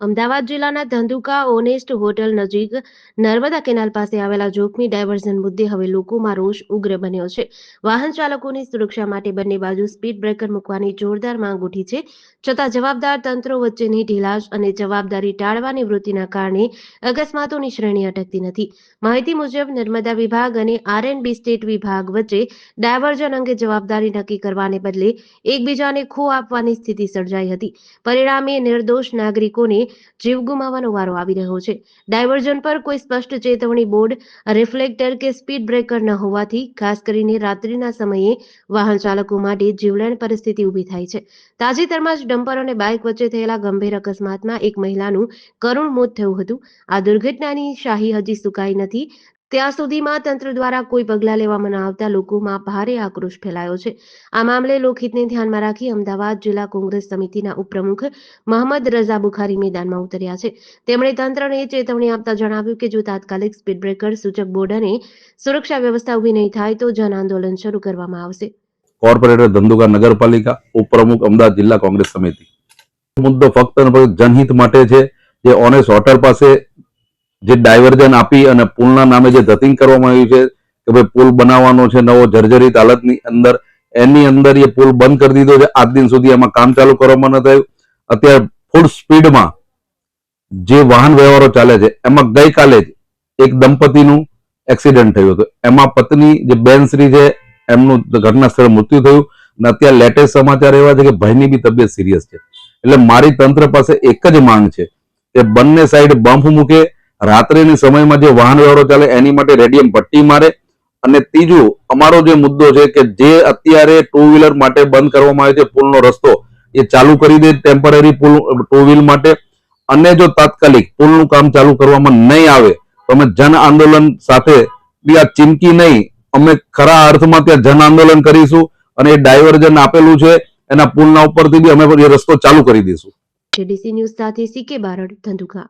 અમદાવાદ જિલ્લાના Dhandhuka honest hotel નજીક Narmada canal પાસે આવેલા જોખમી ડાયવર્ઝન મુદ્દે હવે લોકોમાં રોષ ઉગ્ર બન્યો છે. વાહન ચાલકોની સુરક્ષા માટે બંને બાજુ સ્પીડ બ્રેકર મૂકવાની જોરદાર માંગ ઉઠી છે. છતાં જવાબદાર તંત્રો વચ્ચેની ઢીલાશ અને જવાબદારી ટાળવાની વૃત્તિના કારણે અકસ્માતોની શ્રેણી અટકતી નથી. માહિતી મુજબ નર્મદા વિભાગ અને આરએનબી સ્ટેટ વિભાગ વચ્ચે ડાયવર્ઝન અંગે જવાબદારી નક્કી કરવાને બદલે એકબીજાને ખો આપવાની સ્થિતિ સર્જાઈ હતી. પરિણામે નિર્દોષ નાગરિકોને જીવ ગુમાવવાનો વારો આવી રહ્યો છે. ડાયવર્ઝન પર કોઈ સ્પષ્ટ ચેતવણી બોર્ડ, રિફ્લેક્ટર કે સ્પીડ બ્રેકર ન હોવાથી ખાસ કરીને રાત્રિના સમયે વાહન ચાલકો માટે જીવલેણ પરિસ્થિતિ ઊભી થાય છે. તાજેતરમાં જ ડમ્પર અને બાઇક વચ્ચે થયેલા ગંભીર અકસ્માતમાં એક મહિલાનું કરુણ મોત થયું હતું. આ દુર્ઘટનાની શાહી હજી સુકાઈ નથી. ત્યાં સુધીમાં તંત્ર દ્વારા કોઈ પગલાં લેવામાં ન આવતા લોકોમાં ભારે આક્રોશ ફેલાયો છે. આ મામલે લોકહિતને ધ્યાનમાં રાખી અમદાવાદ જિલ્લા કોંગ્રેસ સમિતિના ઉપપ્રમુખ મોહમ્મદ રઝા બુખારી મેદાનમાં ઉતર્યા છે. તેમણે તંત્રને ચેતવણી આપતા જણાવ્યું કે જો તાત્કાલિક સ્પીડ બ્રેકર, સૂચક બોર્ડ અને સુરક્ષા વ્યવસ્થા ઊભી નહીં થાય તો જન આંદોલન શરૂ કરવામાં આવશે. કોર્પોરેટર ધંધુકા નગરપાલિકા, ઉપપ્રમુખ અમદાવાદ જિલ્લા કોંગ્રેસ સમિતિ. મુદ્દો ફક્ત અને ફક્ત જનહિત માટે છે. જે ઓનેસ્ટ હોટલ પાસે જે ડાયવર્ઝન આપી અને પુલના નામે જે ધતિંગ કરવામાં આવ્યું છે કે ભાઈ પુલ બનાવવાનો છે નવો જર્જરિત હાલતની અંદર, એની અંદર એ પુલ બંધ કરી દીધો છે. આજ દિન સુધી એમાં કામ ચાલુ કરવામાં ન થયું. અત્યારે ફૂલ સ્પીડમાં જે વાહન વ્યવહારો ચાલે છે એમાં ગઈકાલે જ એક દંપતીનું એક્સિડન્ટ થયું હતું. એમાં પત્ની જે બેનશ્રી છે એમનું ઘટના સ્થળે મૃત્યુ થયું અને અત્યારે લેટેસ્ટ સમાચાર એવા છે કે ભાઈની બી તબિયત સિરિયસ છે. એટલે મારી તંત્ર પાસે એક જ માંગ છે કે બંને સાઈડ બમ્પ મૂકે, રાત્રિની સમયમાં જે વાહન વ્યવહારો ચાલે એની માટે રેડિયમ પટ્ટી મારે. અને ત્રીજું અમારો જે મુદ્દો છે કે જે અત્યારે ટુ વ્હીલર માટે બંધ કરવામાં આવે છે પુલનો રસ્તો, એ ચાલુ કરી દે ટેમ્પરરી પુલ ટુ વ્હીલ માટે. અને જો તાત્કાલિક પુલનું કામ ચાલુ કરવામાં નહીં આવે તો અમે જન આંદોલન સાથે આ ચીમકી નહીં, અમે ખરા અર્થમાં ત્યાં જન આંદોલન કરીશું અને એ ડાયવર્ઝન આપેલું છે એના પુલના ઉપરથી બી અમે એ રસ્તો ચાલુ કરી દઈશું. જેડીસી ન્યૂઝ સાથે સીકે બારડ, ધંધુકા.